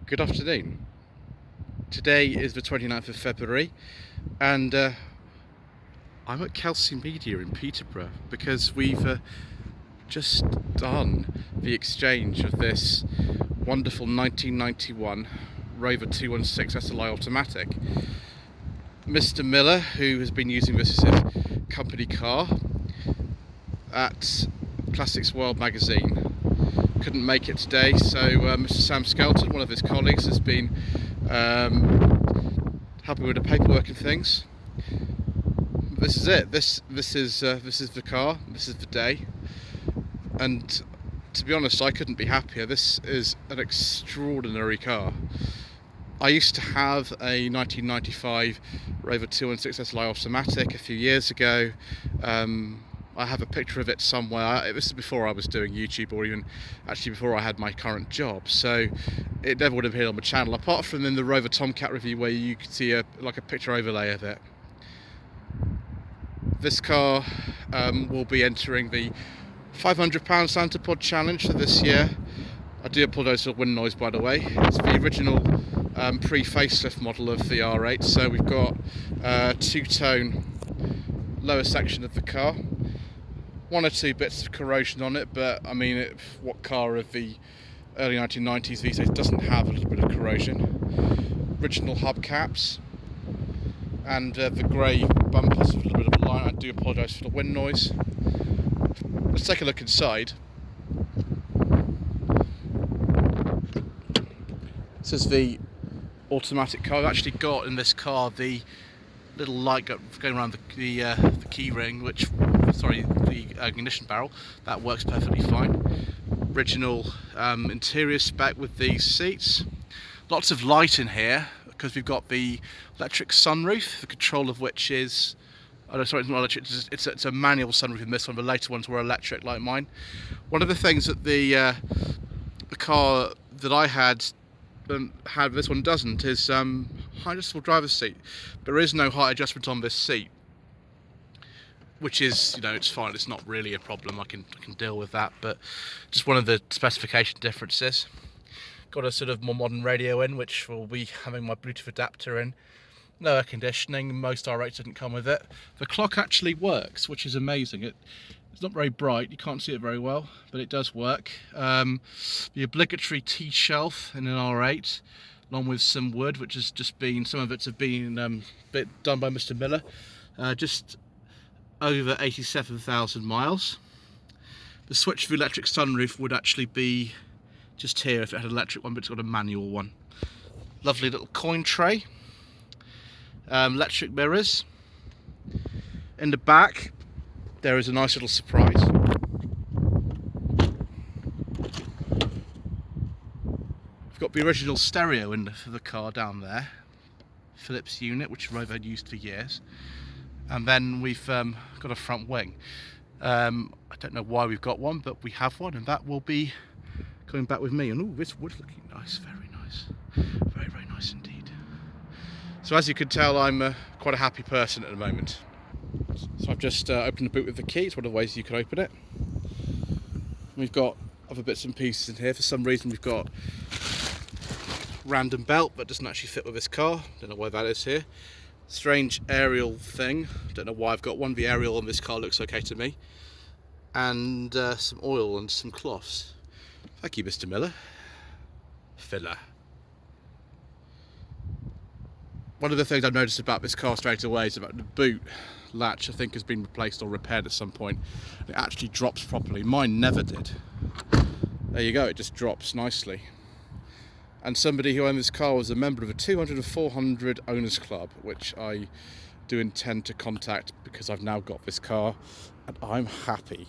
Good afternoon. Today is the 29th of February and I'm at Kelsey Media in Peterborough because we've just done the exchange of this wonderful 1991 Rover 216 SLi Automatic. Mr Miller, who has been using this as a company car at Classics World magazine, couldn't make it today, so Mr Sam Skelton, one of his colleagues, has been helping with the paperwork and things. This is it. This is the car. This is the day. And to be honest, I couldn't be happier. This is an extraordinary car. I used to have a 1995 Rover 216 SLi Automatic a few years ago. I have a picture of it somewhere. This is before I was doing YouTube, or even actually before I had my current job, so it never would have appeared on my channel, apart from in the Rover Tomcat review where you could see a picture overlay of it. This car will be entering the £500 Santa Pod challenge for this year. I do apologise for the wind noise, by the way. It's the original pre-facelift model of the R8, so we've got two-tone lower section of the car. One or two bits of corrosion on it, but I mean, what car of the early 1990s these days doesn't have a little bit of corrosion? Original hubcaps, and the grey bumpers with a little bit of a line. I do apologise for the wind noise. Let's take a look inside. This is the automatic car. I've actually got in this car the little light going around the key ring, the ignition barrel. That works perfectly fine. Original interior spec with these seats. Lots of light in here because we've got the electric sunroof, the control of which is, oh no, sorry, it's not electric, it's a manual sunroof in this one. The later ones were electric like mine. One of the things that the car that I had this one doesn't is height adjustable driver's seat. There is no height adjustment on this seat, which is, it's fine. It's not really a problem. I can deal with that, but just one of the specification differences. Got a sort of more modern radio in, which will be having my Bluetooth adapter in. No air conditioning. Most R8s didn't come with it. The clock actually works, which is amazing. It's not very bright, you can't see it very well, but it does work. The obligatory T-shelf in an R8, along with some wood, which has just been, some of it have been done by Mr Miller. Just over 87,000 miles. The switch for the electric sunroof would actually be just here if it had an electric one, but it's got a manual one. Lovely little coin tray. Electric mirrors. In the back, there is a nice little surprise. We've got the original stereo in for the car down there. Philips unit, which Rover had used for years. And then we've got a front wing. I don't know why we've got one, but we have one, and that will be coming back with me. And ooh, this wood's looking nice, very nice. Very, very nice indeed. So as you can tell, I'm quite a happy person at the moment. So I've just opened the boot with the key. It's one of the ways you can open it. We've got other bits and pieces in here. For some reason we've got random belt that doesn't actually fit with this car. Don't know why that is here. Strange aerial thing. Don't know why I've got one. The aerial on this car looks okay to me. And some oil and some cloths. Thank you, Mr Miller. Filler. One of the things I've noticed about this car straight away is about the boot latch. I think has been replaced or repaired at some point. It actually drops properly. Mine never did. There you go, it just drops nicely. And somebody who owned this car was a member of a 200 and 400 owners club, which I do intend to contact because I've now got this car and I'm happy.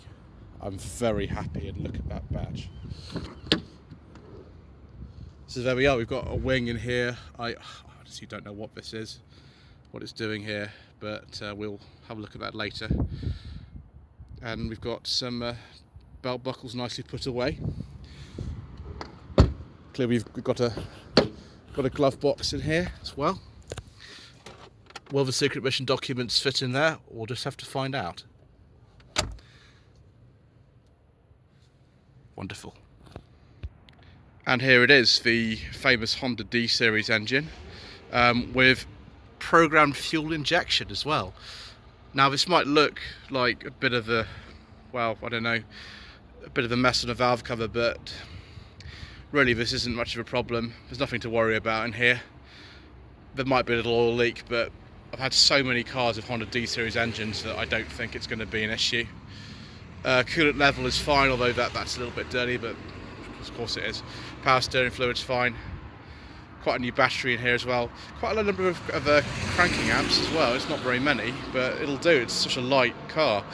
I'm very happy, and look at that badge. So there we are, we've got a wing in here. I honestly don't know what this is, what it's doing here, but we'll have a look at that later. And we've got some belt buckles nicely put away. Clearly we've got a glove box in here as well. Will the secret mission documents fit in there? We'll just have to find out. Wonderful. And here it is, the famous Honda D series engine with programmed fuel injection as well. Now this might look like a bit of a, well, I don't know, a bit of a mess on a valve cover, but really this isn't much of a problem. There's nothing to worry about in here. There might be a little oil leak, but I've had so many cars with Honda D series engines that I don't think it's going to be an issue. Coolant level is fine, although that's a little bit dirty, but of course it is. Power steering fluid's fine. Quite a new battery in here as well. Quite a large number of cranking amps as well. It's not very many, but it'll do. It's such a light car.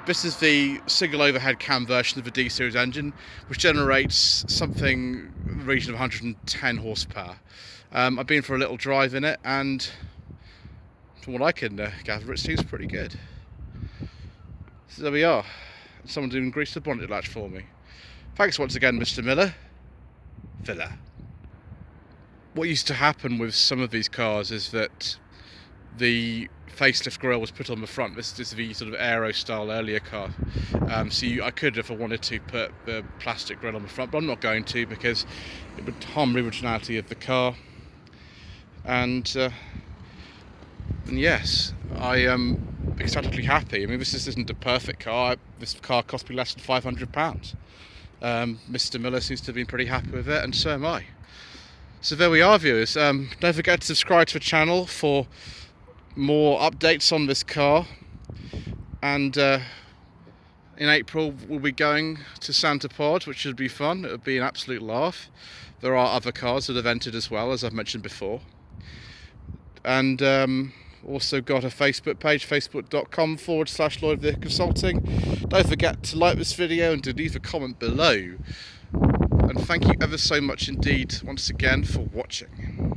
This is the single overhead cam version of the D series engine, which generates something in the region of 110 horsepower. I've been for a little drive in it, and from what I can gather, it seems pretty good. So there we are. Someone's even greased the bonnet latch for me. Thanks once again, Mr. Miller. Villa. What used to happen with some of these cars is that the facelift grille was put on the front. This is the sort of aero style earlier car. I could, if I wanted to, put the plastic grille on the front, but I'm not going to because it would harm the originality of the car. And yes, I am ecstatically happy. I mean, this isn't a perfect car. This car cost me less than £500. Mr. Miller seems to have been pretty happy with it, and so am I. So there we are, viewers. Don't forget to subscribe to the channel for more updates on this car. And in April we'll be going to Santa Pod, which should be fun. It'll be an absolute laugh. There are other cars that have entered as well, as I've mentioned before. And also got a Facebook page, facebook.com/Lloyd Vehicle Consulting. Don't forget to like this video and to leave a comment below. And thank you ever so much indeed once again for watching.